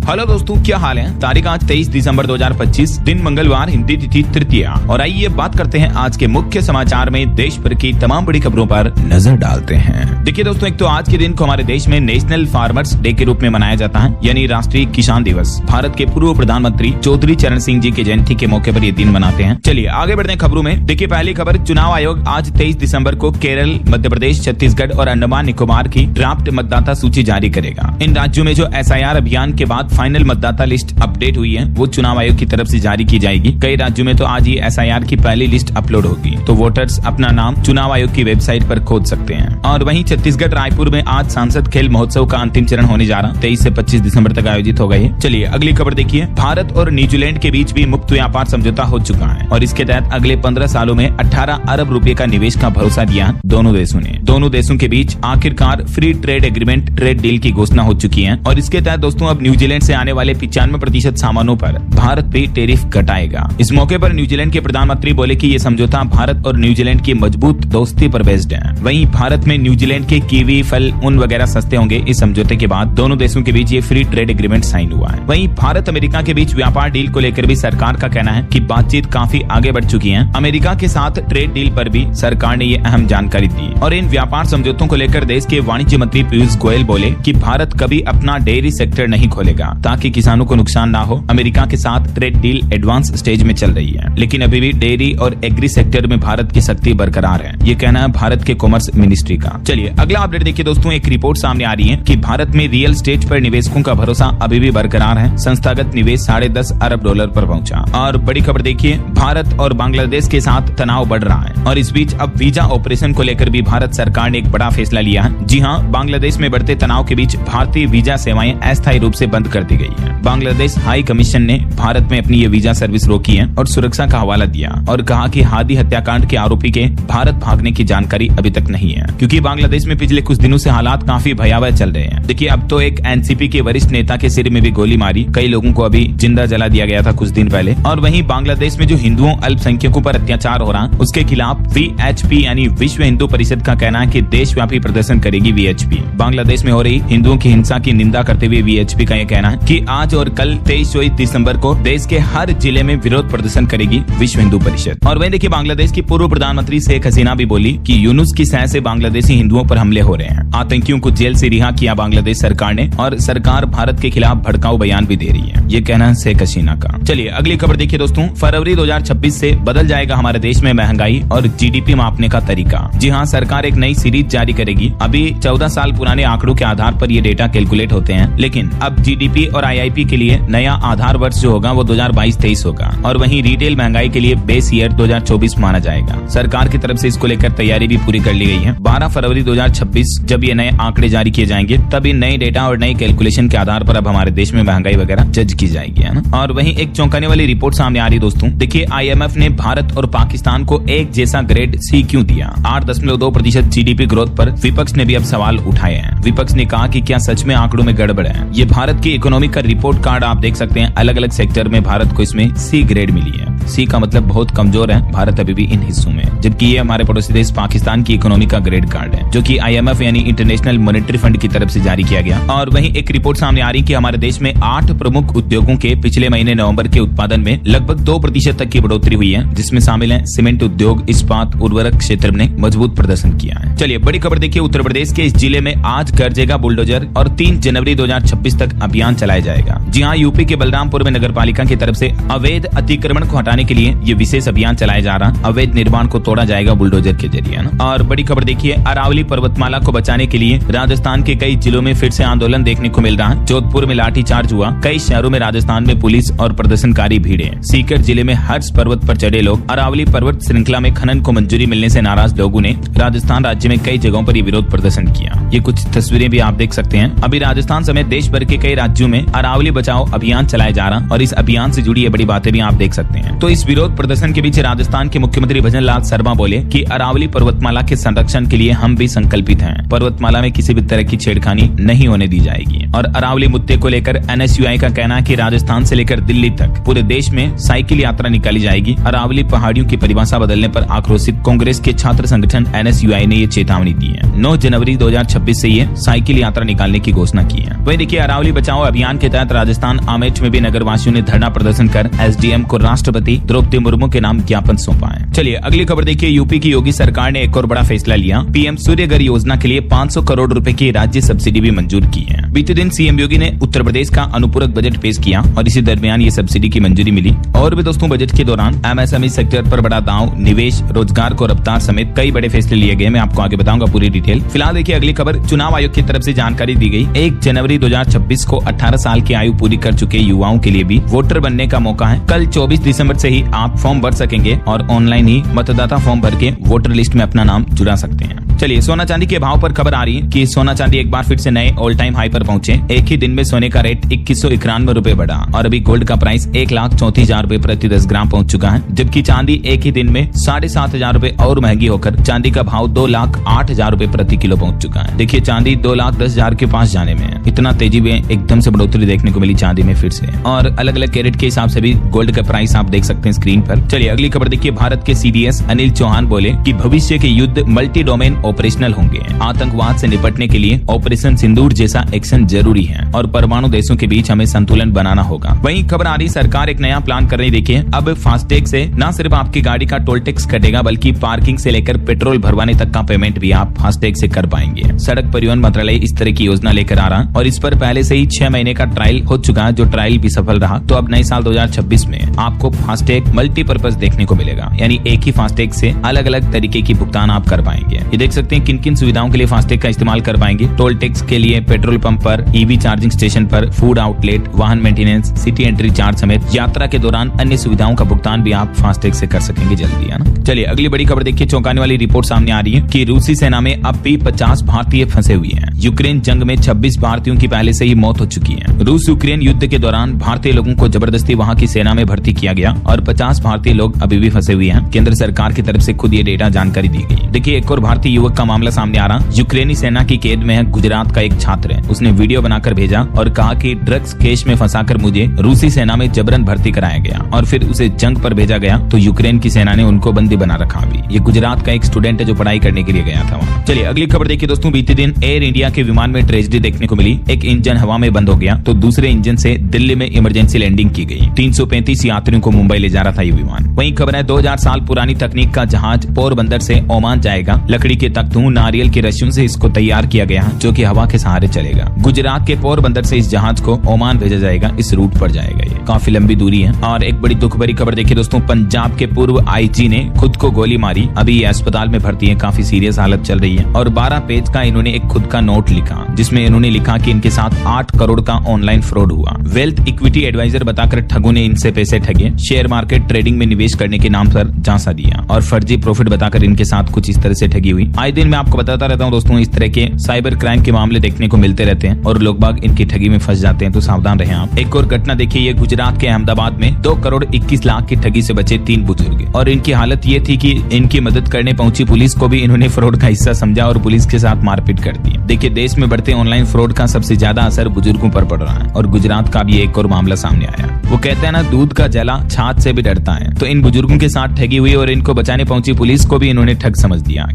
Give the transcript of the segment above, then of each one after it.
Hello दोस्तों, क्या हाल है। तारीख आज 23 दिसंबर 2025, दिन मंगलवार, हिंदी तिथि तृतीया। और आइए बात करते हैं आज के मुख्य समाचार में देश भर की तमाम बड़ी खबरों पर नजर डालते हैं। देखिए दोस्तों, एक तो आज के दिन को हमारे देश में नेशनल फार्मर्स डे के रूप में मनाया जाता है, यानी राष्ट्रीय किसान दिवस। भारत के पूर्व प्रधानमंत्री चौधरी चरण सिंह जी की जयंती के मौके पर ये दिन मनाते हैं। चलिए आगे बढ़ते हैं खबरों में। देखिए पहली खबर, चुनाव आयोग आज 23 दिसंबर को केरल, मध्य प्रदेश, छत्तीसगढ़ और अंडमान निकोबार की ड्राफ्ट मतदाता सूची जारी करेगा। इन राज्यों में जो SIR अभियान के बाद फाइनल मतदाता लिस्ट अपडेट हुई है, वो चुनाव आयोग की तरफ से जारी की जाएगी। कई राज्यों में तो आज ही SIR की पहली लिस्ट अपलोड होगी, तो वोटर्स अपना नाम चुनाव आयोग की वेबसाइट पर खोज सकते हैं। और वहीं छत्तीसगढ़ रायपुर में आज सांसद खेल महोत्सव का अंतिम चरण होने जा रहा, 23 से 25 दिसंबर तक आयोजित होगा ये। चलिए अगली खबर देखिए। भारत और न्यूजीलैंड के बीच भी मुक्त व्यापार समझौता हो चुका है और इसके तहत अगले 15 सालों में 18 अरब रुपए का निवेश का भरोसा दिया दोनों देशों ने। दोनों देशों के बीच आखिरकार free trade agreement, trade deal की घोषणा हो चुकी है और इसके तहत दोस्तों अब न्यूजीलैंड से आने वाले 95% सामानों पर भारत भी टैरिफ घटाएगा। इस मौके पर न्यूजीलैंड के प्रधानमंत्री बोले कि ये समझौता भारत और न्यूजीलैंड की मजबूत दोस्ती पर बेस्ड है। वहीं भारत में न्यूजीलैंड के कीवी, फल, ऊन वगैरह सस्ते होंगे। इस समझौते के बाद दोनों देशों के बीच ये फ्री ट्रेड एग्रीमेंट साइन हुआ है। वहीं भारत अमेरिका के बीच व्यापार डील को लेकर भी सरकार का कहना है कि बातचीत काफी आगे बढ़ चुकी है। अमेरिका के साथ ट्रेड डील पर भी सरकार ने ये अहम जानकारी दी और इन व्यापार समझौतों को लेकर देश के वाणिज्य मंत्री पीयूष गोयल बोले कि भारत कभी अपना डेयरी सेक्टर नहीं खोलेगा ताकि किसानों को नुकसान ना हो। अमेरिका के साथ ट्रेड डील एडवांस स्टेज में चल रही है, लेकिन अभी भी डेयरी और एग्री सेक्टर में भारत की शक्ति बरकरार है। ये कहना है भारत के कॉमर्स मिनिस्ट्री का। चलिए अगला अपडेट देखिए दोस्तों। एक रिपोर्ट सामने आ रही है कि भारत में रियल एस्टेट पर निवेशकों का भरोसा अभी भी बरकरार है। संस्थागत निवेश $10.5 अरब पर पहुंचा। और बड़ी खबर देखिए, भारत और बांग्लादेश के साथ तनाव बढ़ रहा है और इस बीच अब वीजा ऑपरेशन को लेकर भी भारत सरकार ने एक बड़ा फैसला लिया है। जी हाँ, बांग्लादेश में बढ़ते तनाव के बीच भारतीय वीजा सेवाएं अस्थायी रूप से बंद कर दी गई है। बांग्लादेश हाई कमीशन ने भारत में अपनी ये वीजा सर्विस रोकी है और सुरक्षा का हवाला दिया और कहा कि हादी हत्याकांड के आरोपी के भारत भागने की जानकारी अभी तक नहीं है, क्योंकि बांग्लादेश में पिछले कुछ दिनों से हालात काफी भयावह चल रहे हैं। देखिए अब तो एक NCP के वरिष्ठ नेता के सिर में भी गोली मारी, कई लोगों को अभी जिंदा जला दिया गया था कुछ दिन पहले। और वहीं बांग्लादेश में जो हिंदुओं, अल्पसंख्यकों पर अत्याचार हो रहा, उसके खिलाफ VHP यानी विश्व हिंदू परिषद का कहना है कि देशव्यापी प्रदर्शन करेगी VHP। बांग्लादेश में हो रही हिंदुओं की हिंसा की निंदा करते हुए VHP का यह कहना है कि आज और कल 23-24 दिसंबर को देश के हर जिले में विरोध प्रदर्शन करेगी विश्व हिंदू परिषद। और वहीं देखिए बांग्लादेश की पूर्व प्रधानमंत्री शेख हसीना भी बोली कि यूनुस की सह से बांग्लादेशी हिंदुओं पर हमले हो रहे हैं। आतंकियों को जेल से रिहा किया बांग्लादेश सरकार ने और सरकार भारत के खिलाफ भड़काऊ बयान भी दे रही है। ये कहना है शेख हसीना का। चलिए अगली खबर देखिए दोस्तों। फरवरी 2026 से बदल जाएगा हमारे देश में महंगाई और GDP मापने का तरीका। जी हाँ, सरकार एक नई सीरीज जारी करेगी। अभी 14 साल पुराने आंकड़ों के आधार पर ये डेटा कैलकुलेट होते हैं, लेकिन अब GDP और IIP के लिए नया आधार वर्ष जो होगा वो 2022-23 होगा और वहीं रिटेल महंगाई के लिए बेस ईयर 2024 माना जाएगा। सरकार की तरफ से इसको लेकर तैयारी भी पूरी कर ली गई है। 12 फरवरी 2026 जब ये नए आंकड़े जारी किए जाएंगे, तब इन नए डेटा और नई कैलकुलेशन के आधार पर अब हमारे देश में महंगाई वगैरह जज की जाएगी, है ना। और वहीं एक चौंकाने वाली रिपोर्ट सामने आ रही दोस्तों। देखिए IMF ने भारत और पाकिस्तान को एक जैसा ग्रेड C क्यों दिया। 8.2% GDP ग्रोथ पर विपक्ष ने भी अब सवाल उठाए हैं। विपक्ष ने कहा कि क्या सच में आंकड़ों में गड़बड़ है। ये भारत की इकोनॉमी का रिपोर्ट कार्ड आप देख सकते हैं। अलग अलग सेक्टर में भारत को इसमें C ग्रेड मिली है। C का मतलब बहुत कमजोर है भारत अभी भी इन हिस्सों में, जबकि ये हमारे पड़ोसी देश पाकिस्तान की इकोनॉमी का ग्रेड कार्ड है, जो कि IMF यानी इंटरनेशनल मॉनेटरी फंड की तरफ से जारी किया गया। और वहीं एक रिपोर्ट सामने आ रही कि हमारे देश में 8 प्रमुख उद्योगों के पिछले महीने नवंबर के उत्पादन में लगभग 2% तक की बढ़ोतरी हुई है, जिसमें शामिल है सीमेंट उद्योग, इस्पात, उर्वरक क्षेत्र ने मजबूत प्रदर्शन किया है। चलिए बड़ी खबर देखिए। उत्तर प्रदेश के इस जिले में आज गरजेगा बुलडोजर और 3 जनवरी 2026 तक अभियान चलाया जाएगा। जी हाँ, यूपी के बलरामपुर में नगर पालिका की तरफ से अवैध अतिक्रमण को हटाने के लिए ये विशेष अभियान चलाया जा रहा। अवैध निर्माण को तोड़ा जाएगा बुलडोजर के जरिए ना। और बड़ी खबर देखिए, अरावली पर्वतमाला को बचाने के लिए राजस्थान के कई जिलों में फिर से आंदोलन देखने को मिल रहा है। जोधपुर में लाठीचार्ज हुआ, कई शहरों में राजस्थान में पुलिस और प्रदर्शनकारी भीड़े। सीकर जिले में हर्ष पर्वत पर चढ़े लोग। अरावली पर्वत श्रृंखला में खनन को मंजूरी मिलने से नाराज लोगों ने राजस्थान राज्य में कई जगहों पर विरोध प्रदर्शन किया। ये कुछ तस्वीरें भी आप देख सकते हैं। अभी राजस्थान समेत देश भर के कई राज्यों में अरावली बचाओ अभियान चलाया जा रहा और इस अभियान से जुड़ी ये बड़ी बातें भी आप देख सकते हैं। तो इस विरोध प्रदर्शन के बीच राजस्थान के मुख्यमंत्री भजन लाल शर्मा बोले कि अरावली पर्वतमाला के संरक्षण के लिए हम भी संकल्पित हैं। पर्वतमाला में किसी भी तरह की छेड़खानी नहीं होने दी जाएगी। और अरावली मुद्दे को लेकर एनएसयूआई का कहना है कि राजस्थान से लेकर दिल्ली तक पूरे देश में साइकिल यात्रा निकाली जाएगी। अरावली पहाड़ियों की परिभाषा बदलने पर आक्रोशित कांग्रेस के छात्र संगठन एनएसयूआई ने ये चेतावनी दी है। 9 जनवरी 2026 से ये साइकिल यात्रा निकालने की घोषणा की है। वहीं देखिए, अरावली बचाओ अभियान के तहत राजस्थान आमेठ में भी नगर वासियों ने धरना प्रदर्शन कर एसडीएम को राष्ट्रपति द्रौपदी मुर्मू के नाम ज्ञापन सौंपा है। चलिए अगली खबर देखिए, यूपी की योगी सरकार ने एक और बड़ा फैसला लिया। पीएम सूर्यघर योजना के लिए 500 करोड़ रुपए की राज्य सब्सिडी भी मंजूर की है। बीते दिन सीएम योगी ने उत्तर प्रदेश का अनुपूरक बजट पेश किया और इसी दरमियान ये सब्सिडी की मंजूरी मिली। और भी दोस्तों, बजट के दौरान एमएसएमई सेक्टर पर बड़ा दांव, निवेश, रोजगार को रफ्तार समेत कई बड़े फैसले लिए गए। मैं आपको आगे बताऊंगा पूरी डिटेल। फिलहाल देखिए अगली खबर, चुनाव आयोग की तरफ से जानकारी दी गई। 1 जनवरी 2026 को 18 साल की आयु पूरी कर चुके युवाओं के लिए भी वोटर बनने का मौका है। कल 24 दिसंबर से ही आप फॉर्म भर सकेंगे और ऑनलाइन ही मतदाता फॉर्म भर के वोटर लिस्ट में अपना नाम जुड़ा सकते हैं। चलिए, सोना चांदी के भाव पर खबर आ रही है कि सोना चांदी एक बार फिर से नए ऑल टाइम हाई पर पहुंचे। एक ही दिन में सोने का रेट 2191 रुपए बढ़ा और अभी गोल्ड का प्राइस 1,34,000 रुपए प्रति 10 ग्राम पहुंच चुका है, जबकि चांदी एक ही दिन में 7,500 रुपए और महंगी होकर चांदी का भाव 2,08,000 रुपए प्रति किलो पहुंच चुका है। देखिए, चांदी 2,10,000 के पास जाने में है। इतना तेजी में एकदम से बढ़ोतरी देखने को मिली चांदी में फिर से। और अलग अलग कैरेट के हिसाब से भी गोल्ड का प्राइस आप देख सकते हैं स्क्रीन पर। चलिए अगली खबर देखिए, भारत के सीडीएस अनिल चौहान बोले कि भविष्य के युद्ध मल्टी डोमेन ऑपरेशनल होंगे। आतंकवाद से निपटने के लिए ऑपरेशन सिंदूर जैसा एक्शन जरूरी है और परमाणु देशों के बीच हमें संतुलन बनाना होगा। वहीं खबर आ रही, सरकार एक नया प्लान कर रही। देखिए, अब फास्टैग से न सिर्फ आपकी गाड़ी का टोल टैक्स कटेगा बल्कि पार्किंग से लेकर पेट्रोल भरवाने तक का पेमेंट भी आप फास्टैग से कर पाएंगे। सड़क परिवहन मंत्रालय इस तरह की योजना लेकर आ रहा और इस पर पहले से ही 6 महीने का ट्रायल हो चुका है, जो ट्रायल भी सफल रहा। तो अब नए साल 2026 में आपको फास्टैग मल्टीपर्पज देखने को मिलेगा, यानी एक ही फास्टैग से अलग अलग तरीके की भुगतान आप कर पाएंगे। ये देख सकते हैं किन किन सुविधाओं के लिए फास्टैग का इस्तेमाल कर पाएंगे। टोल टैक्स के लिए पेट्रोल पंप पर, ईवी चार्जिंग स्टेशन पर, फूड आउटलेट, वाहन मेंटेनेंस, सिटी एंट्री चार्ज समेत यात्रा के दौरान अन्य सुविधाओं का भुगतान भी आप फास्टैग से कर सकेंगे जल्दी, है ना। चलिए अगली बड़ी खबर देखिए, चौंकाने वाली रिपोर्ट सामने आ रही है कि रूसी सेना में अब भी 50 भारतीय फंसे हुए हैं। यूक्रेन जंग में 26 भारतीयों की पहले से ही मौत हो चुकी है। रूस यूक्रेन युद्ध के दौरान भारतीय लोगों को जबरदस्ती वहां की सेना में भर्ती किया गया और 50 भारतीय लोग अभी भी फंसे हुए हैं। केंद्र सरकार की तरफ से खुद ये डेटा जानकारी दी गई। देखिए, एक और भारतीय युवक का मामला सामने आ रहा। यूक्रेनी सेना की कैद में है गुजरात का एक छात्र है। उसने वीडियो बनाकर भेजा और कहा कि ड्रग्स केस में फंसाकर मुझे रूसी सेना में जबरन भर्ती कराया गया और फिर उसे जंग पर भेजा गया, तो यूक्रेन की सेना ने उनको बंदी बना रखा। अभी ये गुजरात का एक स्टूडेंट है जो पढ़ाई करने के लिए गया था वहाँ। चलिए अगली खबर देखिए दोस्तों, बीते दिन एयर इंडिया के विमान में ट्रेजेडी देखने को मिली। एक इंजन हवा में बंद हो गया तो दूसरे इंजन से दिल्ली में इमरजेंसी लैंडिंग की गई। 335 यात्रियों को मुंबई ले जा रहा था ये विमान। वहीं खबर है 2000 साल पुरानी तकनीक का जहाज पोरबंदर से ओमान जाएगा। लकड़ी के तख्तों, नारियल की रस्सियों से इसको तैयार किया गया है, जो कि हवा के सहारे चलेगा। गुजरात के पोरबंदर से इस जहाज को ओमान भेजा जाएगा। इस रूट पर जाएगा, ये काफी लंबी दूरी है। और एक बड़ी दुख भरी खबर देखिए दोस्तों, पंजाब के पूर्व आईजी ने खुद को गोली मारी। अभी ये अस्पताल में भर्ती है, काफी सीरियस हालत चल रही है। और 12 पेज का इन्होंने एक खुद का नोट लिखा, जिसमें इन्होंने लिखा कि इनके साथ 8 करोड़ का ऑनलाइन फ्रॉड हुआ। वेल्थ इक्विटी एडवाइजर बताकर ठगों ने इनसे पैसे ठगे। शेयर मार्केट ट्रेडिंग में निवेश करने के नाम पर झांसा दिया और फर्जी प्रॉफिट बताकर इनके साथ कुछ इस तरह से ठगी हुई। आए दिन मैं आपको बताता रहता हूँ दोस्तों, इस तरह के साइबर क्राइम के मामले देखने को मिलते रहते हैं और लोग बाग इनकी ठगी में फंस जाते हैं, तो सावधान रहें आप। एक और घटना देखिए, ये गुजरात के अहमदाबाद में 2 करोड़ 21 लाख की ठगी से बचे 3 बुजुर्ग। और इनकी हालत ये थी कि इनकी मदद करने पहुंची पुलिस को भी इन्होंने फ्रॉड का हिस्सा समझा और पुलिस के साथ मारपीट कर दी। देखिए, देश में बढ़ते ऑनलाइन फ्रॉड का सबसे ज्यादा असर बुजुर्गों पर पड़ रहा है और गुजरात का भी एक और मामला सामने आया। वो कहते हैं ना, दूध का जला छाछ से भी डरता है। तो इन बुजुर्गों के साथ ठगी हुई और इनको बचाने पहुंची पुलिस को भी इन्होंने ठग समझ दिया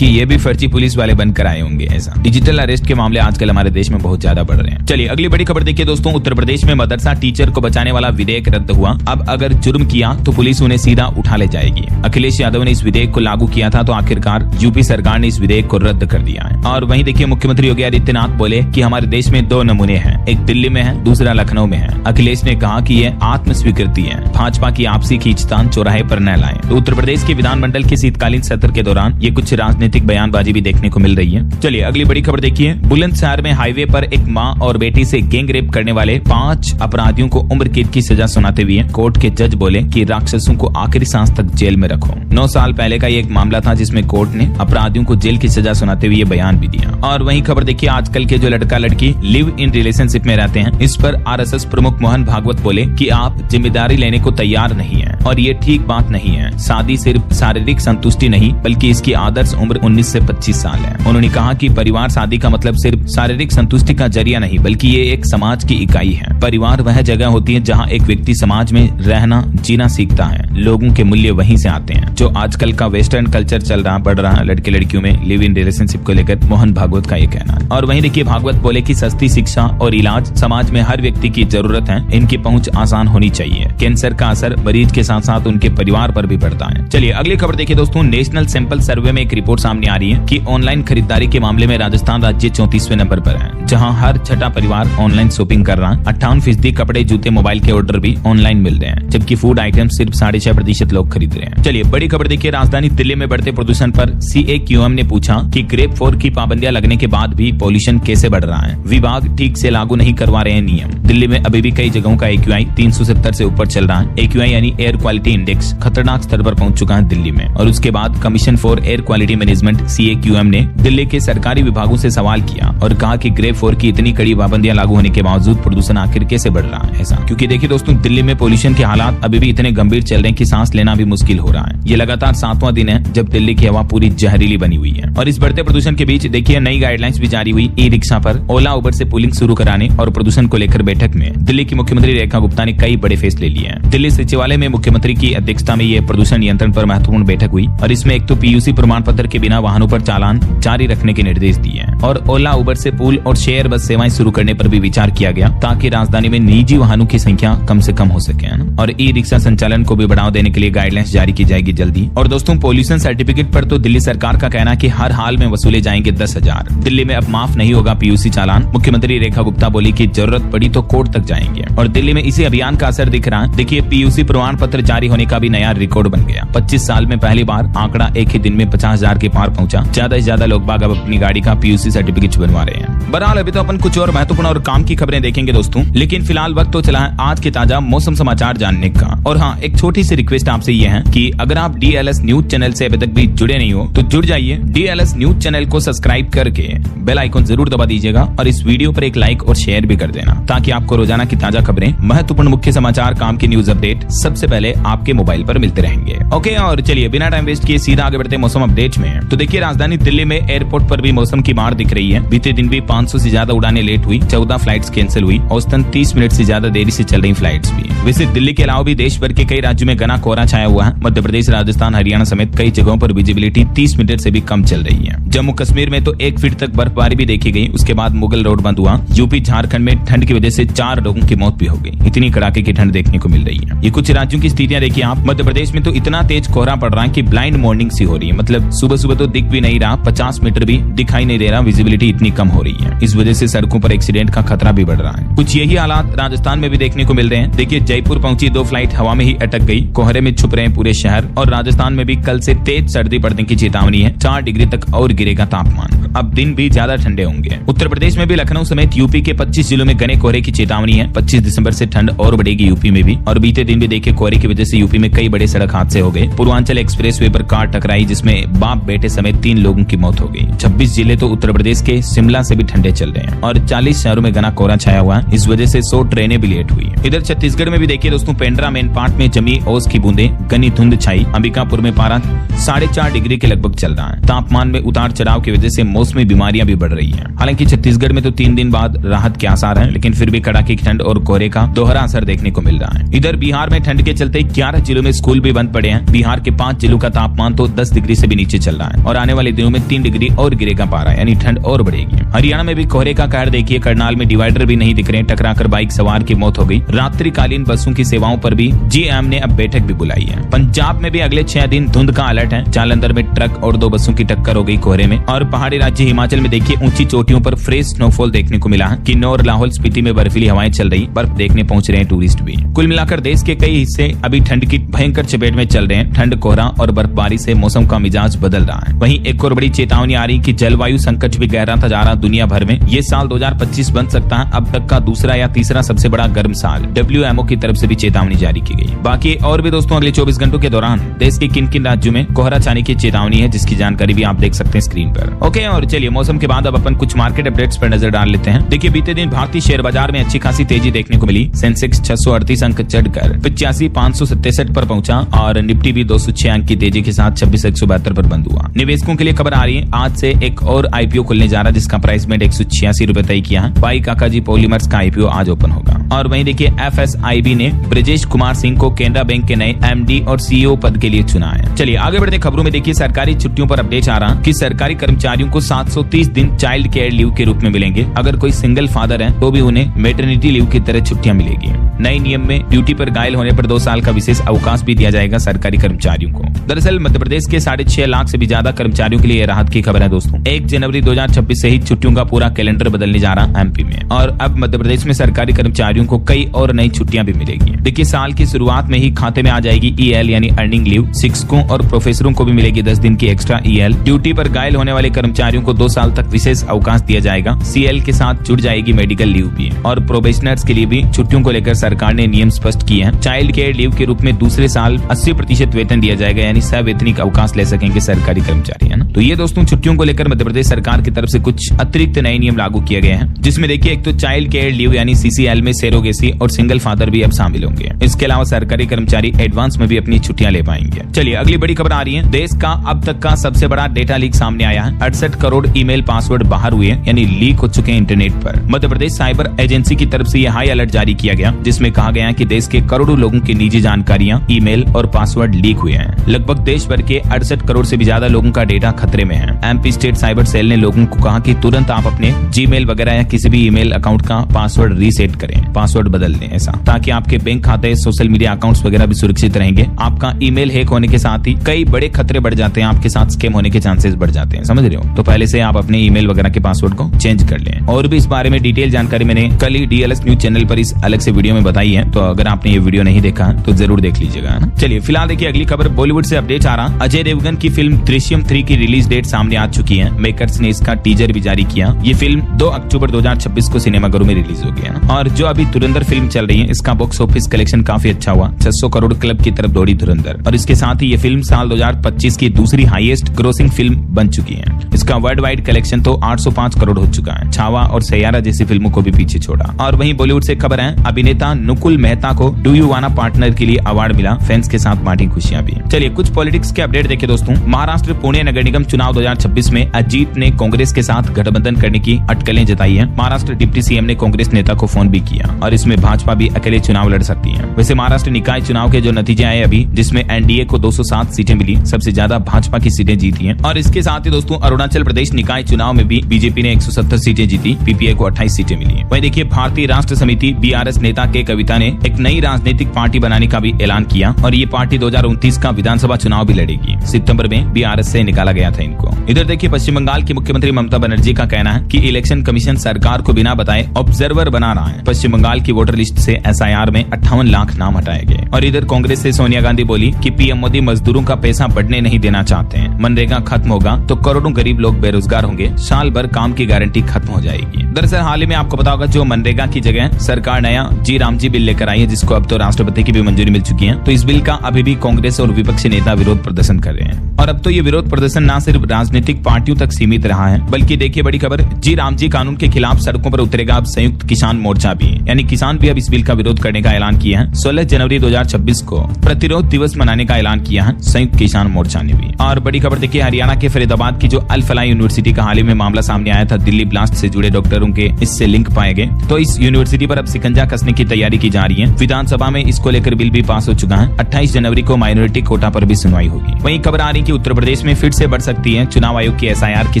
कि ये भी फर्जी पुलिस वाले बनकर आए होंगे। ऐसा डिजिटल अरेस्ट के मामले आजकल हमारे देश में बहुत ज्यादा बढ़ रहे हैं। चलिए अगली बड़ी खबर देखिए दोस्तों, उत्तर प्रदेश में मदरसा टीचर को बचाने वाला विधेयक रद्द हुआ। अब अगर जुर्म किया तो पुलिस उन्हें सीधा उठा ले जाएगी। अखिलेश यादव ने इस विधेयक को लागू किया था, तो आखिरकार यूपी सरकार ने इस विधेयक को रद्द कर दिया है। और वहीं देखिए, मुख्यमंत्री योगी आदित्यनाथ बोले कि हमारे देश में 2 नमूने हैं, एक दिल्ली में है, दूसरा लखनऊ में है। अखिलेश ने कहा कि यह आत्म स्वीकृति है, भाजपा की आपसी खींचतान चौराहे पर न लाएं। तो उत्तर प्रदेश के विधानमंडल के शीतकालीन सत्र के दौरान ये कुछ राजनीतिक राजनीतिक बयानबाजी भी देखने को मिल रही है। चलिए अगली बड़ी खबर देखिए। बुलंदशहर में हाईवे पर एक मां और बेटी से गैंग रेप करने वाले 5 अपराधियों को उम्र कैद की सजा सुनाते हुए कोर्ट के जज बोले कि राक्षसों को आखिरी सांस तक जेल में रखो। 9 साल पहले का ये एक मामला था जिसमें कोर्ट ने अपराधियों को जेल की सजा सुनाते हुए बयान भी दिया। और वहीं खबर देखिए, आजकल के जो लड़का लड़की लिव इन रिलेशनशिप में रहते हैं, इस पर आरएसएस प्रमुख मोहन भागवत बोले कि आप जिम्मेदारी लेने को तैयार नहीं है और ये ठीक बात नहीं है। शादी सिर्फ शारीरिक संतुष्टि नहीं बल्कि इसकी आदर्श उम्र 19 से 25 साल है। उन्होंने कहा कि परिवार शादी का मतलब सिर्फ शारीरिक संतुष्टि का जरिया नहीं बल्कि ये एक समाज की इकाई है। परिवार वह जगह होती है जहाँ एक व्यक्ति समाज में रहना जीना सीखता है। लोगों के मूल्य वहीं से आते हैं। जो आजकल का वेस्टर्न कल्चर चल रहा बढ़ रहा लड़के लड़कियों में लिव इन रिलेशनशिप को लेकर मोहन भागवत का ये कहना है। और वहीं देखिए, भागवत बोले कि सस्ती शिक्षा और इलाज समाज में हर व्यक्ति की जरूरत है। इनकी पहुंच आसान होनी चाहिए। कैंसर का असर मरीज के साथ साथ उनके परिवार पर भी पड़ता है। चलिए अगली खबर देखिए दोस्तों। नेशनल सैंपल सर्वे में एक रिपोर्ट सामने आ रही है कि ऑनलाइन खरीदारी के मामले में राजस्थान राज्य 34वें नंबर पर है, जहां हर छठा परिवार ऑनलाइन शॉपिंग कर रहा है। 58% कपड़े, जूते, मोबाइल के ऑर्डर भी ऑनलाइन मिल रहे हैं, जबकि फूड आइटम सिर्फ 6.5% लोग खरीद रहे हैं। चलिए बड़ी खबर देखिए। राजधानी दिल्ली में बढ़ते प्रदूषण पर CAQM ने पूछा कि ग्रेप 4 की पाबंदियां लगने के बाद भी पॉल्यूशन कैसे बढ़ रहा है। विभाग ठीक से लागू नहीं करवा रहे हैं नियम। दिल्ली में अभी भी कई जगहों का AQI 370 से ऊपर चल रहा है। AQI यानी एयर क्वालिटी इंडेक्स खतरनाक स्तर पर पहुंच चुका है दिल्ली में। और उसके बाद commission for air quality management CAQM ने दिल्ली के सरकारी विभागों से सवाल किया और कहा कि ग्रेप 4 की इतनी कड़ी पाबंदियां लागू होने के बावजूद प्रदूषण आखिर कैसे बढ़ रहा है। ऐसा क्योंकि देखिए दोस्तों, दिल्ली में पोल्यूशन के हालात अभी भी इतने गंभीर चल रहे हैं कि सांस लेना भी मुश्किल हो रहा है। ये लगातार 7वां दिन है जब दिल्ली की हवा पूरी जहरीली बनी हुई है। और इस बढ़ते प्रदूषण के बीच देखिए, नई गाइडलाइंस भी जारी हुई ई-रिक्शा पर ओला उबर से पुलिंग शुरू कराने और प्रदूषण को लेकर बैठक में दिल्ली की मुख्यमंत्री रेखा गुप्ता ने कई बड़े फैसले लिए हैं। दिल्ली सचिवालय में मुख्यमंत्री की अध्यक्षता में ये प्रदूषण नियंत्रण पर महत्वपूर्ण बैठक हुई और इसमें एक तो PUC प्रमाण पत्र के बिना वाहनों पर चालान जारी रखने के निर्देश दिए और ओला उबर से पूल और शेयर बस सेवाएं शुरू करने पर भी विचार किया गया ताकि राजधानी में निजी वाहनों की संख्या कम से कम हो सके। और ई-रिक्शा संचालन को भी बढ़ावा देने के लिए गाइडलाइंस जारी की जाएगी जल्दी। और दोस्तों, पोल्यूशन सर्टिफिकेट पर तो दिल्ली सरकार का कहना है कि हर हाल में वसूले जाएंगे 10,000। दिल्ली में अब माफ नहीं होगा PUC चालान। मुख्यमंत्री रेखा गुप्ता बोली कि जरूरत पड़ी तो कोर्ट तक जाएंगे। और दिल्ली में इसी अभियान का असर दिख रहा है। देखिए, PUC प्रमाण पत्र जारी होने का भी नया रिकॉर्ड बन गया। 25 साल में पहली बार आंकड़ा एक ही दिन में 50,000 के पार पहुंचा। ज्यादा से ज्यादा लोग बाग अब अपनी गाड़ी का PUC सर्टिफिकेट बनवा रहे हैं। बहरहाल अभी तो अपन कुछ और महत्वपूर्ण और काम की खबरें देखेंगे दोस्तों, लेकिन फिलहाल वक्त तो चला है आज के ताजा मौसम समाचार जानने का। और हाँ, एक छोटी सी रिक्वेस्ट आपसे ये है कि अगर आप DLS न्यूज चैनल से अभी तक भी जुड़े नहीं हो तो जुड़ जाइए। DLS न्यूज चैनल को सब्सक्राइब करके बेल आइकन जरूर दबा दीजिएगा और इस वीडियो पर एक लाइक और शेयर भी कर देना ताकि आपको रोजाना की ताजा खबरें, महत्वपूर्ण मुख्य समाचार, काम की न्यूज अपडेट सबसे पहले आपके मोबाइल पर मिलते रहेंगे। ओके, और चलिए बिना टाइम वेस्ट किए सीधा आगे बढ़ते मौसम अपडेट में। तो देखिए, राजधानी दिल्ली में एयरपोर्ट पर भी मौसम की मार दिख रही है। बीते दिन भी 500 से ज्यादा उड़ानें लेट हुई, 14 फ्लाइट्स कैंसिल हुई, औसतन 30 मिनट से ज्यादा देरी से चल रही फ्लाइट्स भी। वैसे दिल्ली के अलावा भी देश भर के कई राज्यों में घना कोहरा छाया हुआ है। मध्य प्रदेश, राजस्थान, हरियाणा समेत कई जगहों पर विजिबिलिटी 30 मीटर से भी कम चल रही है। जम्मू कश्मीर में तो 1 फीट तक बर्फबारी भी देखी गई। उसके बाद मुगल रोड बंद हुआ। यूपी, झारखंड में ठंड की वजह से 4 लोगों की मौत भी हो गई। इतनी कड़ाके की ठंड देखने को मिल रही है। ये कुछ राज्यों की स्थितियां देखिए आप। मध्य प्रदेश में तो इतना तेज कोहरा पड़ रहा है कि ब्लाइंड मॉर्निंग सी हो रही है। मतलब सुबह सुबह तो दिख भी नहीं रहा, 50 मीटर भी दिखाई नहीं दे रहा, विजिबिलिटी इतनी कम हो रही है। इस वजह से सड़कों पर एक्सीडेंट का खतरा भी बढ़ रहा है। कुछ यही हालात राजस्थान में भी देखने को मिल रहे हैं। देखिए, जयपुर पहुंची 2 फ्लाइट हवा में ही अटक गई। कोहरे में छुप रहे हैं पूरे शहर। और राजस्थान में भी कल से तेज सर्दी पड़ने की चेतावनी है। 4 डिग्री तक और गिरेगा तापमान। अब दिन भी ज्यादा ठंडे होंगे। उत्तर प्रदेश में भी लखनऊ समेत यूपी के 25 जिलों में घने कोहरे की चेतावनी है। 25 दिसंबर से ठंड और बढ़ेगी यूपी में भी। और बीते दिन भी देखिए, कोहरे की वजह से यूपी में कई बड़े सड़क हादसे हो गए। पूर्वांचल एक्सप्रेस वे पर कार टकराई जिसमें बाप बेटे समेत 3 लोगों की मौत हो गई। 26 जिले तो उत्तर प्रदेश के शिमला से भी ठंडे चल रहे हैं और 40 शहरों में घना कोहरा छाया हुआ है। इस वजह से 100 ट्रेनें भी लेट हुई। इधर छत्तीसगढ़ में भी देखिए दोस्तों, पेंड्रा मेन पार्ट में जमी ओस की बूंदे, घनी धुंध छाई। अंबिकापुर में पारा 4.5 डिग्री के लगभग चल रहा है। तापमान में उतार चढ़ाव की वजह से मौसमी बीमारियां भी बढ़ रही हैं। हालांकि छत्तीसगढ़ में तो 3 दिन बाद राहत के आसार हैं, लेकिन फिर भी कड़ाके की ठंड और कोहरे का दोहरा असर देखने को मिल रहा है। इधर बिहार में ठंड के चलते 11 जिलों में स्कूल भी बंद पड़े हैं। बिहार के 5 जिलों का तापमान तो 10 डिग्री से भी नीचे चल रहा है और आने वाले दिनों में 3 डिग्री और गिरेगा पारा, यानी ठंड और बढ़ेगी। हरियाणा में भी कोहरे का कहर देखिए। करनाल में डिवाइडर भी नहीं दिख रहे, टकराकर बाइक सवार की मौत हो गई। रात्रिकालीन बसों की सेवाओं पर भी GM ने अब बैठक भी बुलाई है। पंजाब में भी अगले 6 दिन धुंध का अलर्ट है। जालंधर में ट्रक और 2 बसों की टक्कर हो गई कोहरे में। और पहाड़ी राज्य हिमाचल में देखिए, ऊंची चोटियों पर फ्रेश स्नोफॉल देखने को मिला है। किन्नौर, लाहौल स्पीति में बर्फीली हवाएं चल रही, बर्फ देखने पहुंच रहे हैं टूरिस्ट भी। कुल मिलाकर देश के कई हिस्से अभी ठंड की भयंकर चपेट में चल रहे हैं। ठंड, कोहरा और बर्फबारी से मौसम का मिजाज बदल रहा है। वहीं एक और बड़ी चेतावनी आ रही कि जलवायु संकट भी गहराता जा रहा दुनिया भर में। ये साल 2025 बन सकता है अब तक का दूसरा या तीसरा सबसे बड़ा गर्म साल। WMO की तरफ से भी चेतावनी जारी की गई। बाकी और भी दोस्तों अगले 24 घंटों के दौरान देश के किन किन राज्यों में कोहरा छाने की चेतावनी है, जिसकी जानकारी भी आप देख सकते हैं स्क्रीन पर। ओके, और चलिए मौसम के बाद अब अपन कुछ मार्केट अपडेट्स पर नजर डाल लेते हैं। देखिए बीते दिन भारतीय शेयर बाजार में अच्छी खासी तेजी देखने को मिली। सेंसेक्स 638 अंक चढ़कर 85,567 पर पहुंचा और निफ्टी भी 206 अंक की तेजी के साथ 26,172 पर बंद हुआ। निवेशकों के लिए खबर आ रही है आज से एक और IPO खुलने जा रहा है, जिसका प्राइस में 186 रुपए तय किया है। भाई काकाजी पॉलीमर्स का IPO आज ओपन होगा। और वहीं देखिए FSIB ने ब्रजेश कुमार सिंह को केनरा बैंक के नए MD और CEO पद के लिए चुना है। चलिए आगे बढ़ते खबरों में। देखिए सरकारी छुट्टियों पर अपडेट आ रहा कि सरकारी कर्मचारियों को 730 दिन चाइल्ड केयर लीव के रूप में मिलेंगे। अगर कोई सिंगल फादर है तो भी उन्हें मैटरनिटी लीव की तरह छुट्टियां मिलेगी। नए नियम में ड्यूटी पर घायल होने पर 2 साल का विशेष अवकाश भी दिया जाएगा सरकारी कर्मचारियों को। दरअसल मध्य प्रदेश के 6.5 लाख से भी ज्यादा कर्मचारियों के लिए राहत की खबर है दोस्तों। 1 जनवरी 2026 से ही छुट्टियों का पूरा कैलेंडर बदलने जा रहा MP में, और अब मध्य प्रदेश में सरकारी कर्मचारियों को कई और नई छुट्टियां भी मिलेगी। देखिए साल की शुरुआत में ही खाते में आ जाएगी EL यानी अर्निंग लीव। शिक्षकों और प्रोफेसरों को भी मिलेगी 10 दिन की एक्स्ट्रा EL। ड्यूटी पर घायल होने वाले कर्मचारियों को 2 साल तक विशेष अवकाश दिया जाएगा। CL के साथ जुड़ जाएगी मेडिकल लीव भी, और प्रोबेशनर्स के लिए भी छुट्टियों को लेकर सरकार ने नियम स्पष्ट किए हैं। चाइल्ड केयर लीव के रूप में दूसरे साल 80% वेतन दिया जाएगा, यानी सवैतनिक अवकाश ले सकेंगे सरकारी कर्मचारी, है ना। तो ये दोस्तों छुट्टियों को लेकर मध्य प्रदेश सरकार की तरफ से कुछ अतिरिक्त नए नियम लागू किए गए हैं, जिसमें देखिए एक तो चाइल्ड केयर लीव यानी CCL में सेरोगेसी और सिंगल फादर भी अब शामिल होंगे। इसके अलावा सरकारी कर्मचारी एडवांस में भी अपनी छुट्टियां ले पाएंगे। चलिए अगली बड़ी खबर आ रही है। देश का अब तक का सबसे बड़ा डेटा लीक सामने आया है। 68 करोड़ ईमेल पासवर्ड बाहर हुए, यानी लीक हो चुके हैं इंटरनेट पर। मध्य प्रदेश साइबर एजेंसी की तरफ से यह हाई अलर्ट जारी किया गया, जिसमें कहा गया कि देश के करोड़ों लोगों की निजी जानकारियां, ईमेल और पासवर्ड लीक हुए हैं। लगभग देश भर के 68 करोड़ से भी ज्यादा लोगों का डेटा खतरे में है। MP स्टेट साइबर सेल ने लोगों को कहा कि तुरंत आप अपने Gmail वगैरह या किसी भी ईमेल अकाउंट का पासवर्ड रीसेट करें, पासवर्ड बदल दें, ऐसा ताकि आपके बैंक खाते, सोशल मीडिया अकाउंट्स वगैरह भी सुरक्षित रहेंगे। आपका ईमेल हैक होने के साथ ही कई बड़े खतरे बढ़ जाते हैं, आपके साथ स्कैम होने के चांसेस बढ़ जाते हैं, समझ रहे हो। तो पहले से आप अपने ईमेल वगैरह के पासवर्ड को चेंज कर लें। और भी इस बारे में डिटेल जानकारी मैंने कल ही DLS न्यूज चैनल पर इस अलग से वीडियो में बताई है, तो अगर आपने ये वीडियो नहीं देखा है तो जरूर देख लीजिएगा, है ना। चलिए फिलहाल देखिए अगली खबर बॉलीवुड से अपडेट आ रहा। अजय देवगन की फिल्म दृश्यम 3 की रिलीज डेट सामने आ चुकी है। मेकर्स ने इसका टीजर भी जारी किया। ये फिल्म 2 अक्टूबर 2026 को सिनेमाघरों में रिलीज होगी, है ना। और जो अभी धुरंधर फिल्म चल रही है, इसका बॉक्स ऑफिस कलेक्शन काफी अच्छा हुआ। 600 करोड़ क्लब की तरफ दौड़ी धुरंधर, और इसके साथ ही ये फिल्म साल 2025 की दूसरी हाईएस्ट ग्रोसिंग फिल्म बन चुकी है। इसका वर्ल्ड वाइड कलेक्शन तो 805 करोड़ हो चुका है। छावा और सैयारा जैसी फिल्मों को भी पीछे छोड़ा। और वहीं बॉलीवुड से खबर है, अभिनेता नुकुल मेहता को डू यू वाना पार्टनर के लिए अवार्ड मिला। फैंस के साथ बांटी खुशियां भी। चलिए कुछ पॉलिटिक्स के अपडेट देखिए दोस्तों। महाराष्ट्र पुणे नगर निगम चुनाव 2026 में अजीत ने कांग्रेस के साथ गठबंधन करने की अटकलें जताई है। महाराष्ट्र डिप्टी CM ने कांग्रेस नेता को फोन भी किया, और इसमें भाजपा भी अकेले चुनाव लड़ सकती है। वैसे महाराष्ट्र निकाय चुनाव के जो नतीजे आए अभी, जिसमें NDA को 207 सीटें मिली, सबसे ज्यादा भाजपा की सीटें जीती हैं। और इसके साथ ही दोस्तों अरुणाचल प्रदेश निकाय चुनाव में भी बीजेपी ने 170 सीटें जीती, PPI को 28 सीटें मिली। वहीं देखिए भारतीय राष्ट्र समिति BRS नेता के कविता ने एक नई राजनीतिक पार्टी बनाने का भी ऐलान किया, और ये पार्टी 2029 का विधानसभा चुनाव भी लड़ेगी। सितंबर में BRS से निकाला गया था इनको। इधर देखिए पश्चिम बंगाल की मुख्यमंत्री ममता बनर्जी का कहना है कि इलेक्शन कमीशन सरकार को बिना बताए ऑब्जर्वर बना रहा है। पश्चिम बंगाल की वोटर लिस्ट से SIR में 58 लाख नाम हटाए गए। और इधर कांग्रेस से सोनिया गांधी बोली कि PM मोदी मजदूरों का पैसा बढ़ने नहीं देना चाहते हैं। मनरेगा खत्म होगा तो करोड़ों गरीब लोग बेरोजगार होंगे, साल भर काम की गारंटी खत्म हो जाएगी। दरअसल हाल ही में आपको पता होगा जो मनरेगा की जगह सरकार नया G-रामजी बिल लेकर आई है, जिसको अब तो राष्ट्रपति की भी मंजूरी मिल चुकी है। तो इस बिल का अभी भी कांग्रेस और विपक्षी नेता विरोध प्रदर्शन कर रहे हैं। और अब तो ये विरोध प्रदर्शन न सिर्फ राजनीतिक पार्टियों तक सीमित रहा है, बल्कि देखिए बड़ी खबर, G-रामजी कानून के खिलाफ सड़कों पर उतरेगा अब संयुक्त किसान मोर्चा भी, यानी किसान भी अब इस बिल का विरोध करने का ऐलान किया है। 16 जनवरी 2026 को प्रतिरोध दिवस मनाने का ऐलान किया है संयुक्त किसान मोर्चा ने भी। और बड़ी खबर देखिए हरियाणा के फरीदाबाद की जो अल फलाह यूनिवर्सिटी का हाल ही में मामला सामने आया था, दिल्ली ब्लास्ट से जुड़े डॉक्टरों के इससे लिंक पाए गए, तो इस यूनिवर्सिटी पर अब शिकंजा कसने की तैयारी की जा रही है। विधानसभा में इसको लेकर बिल भी पास हो चुका है। 28 जनवरी को माइनॉरिटी कोटा पर भी सुनवाई होगी। वहीं खबर आ रही कि उत्तर प्रदेश में फिर से बढ़ सकती है चुनाव आयोग की SIR की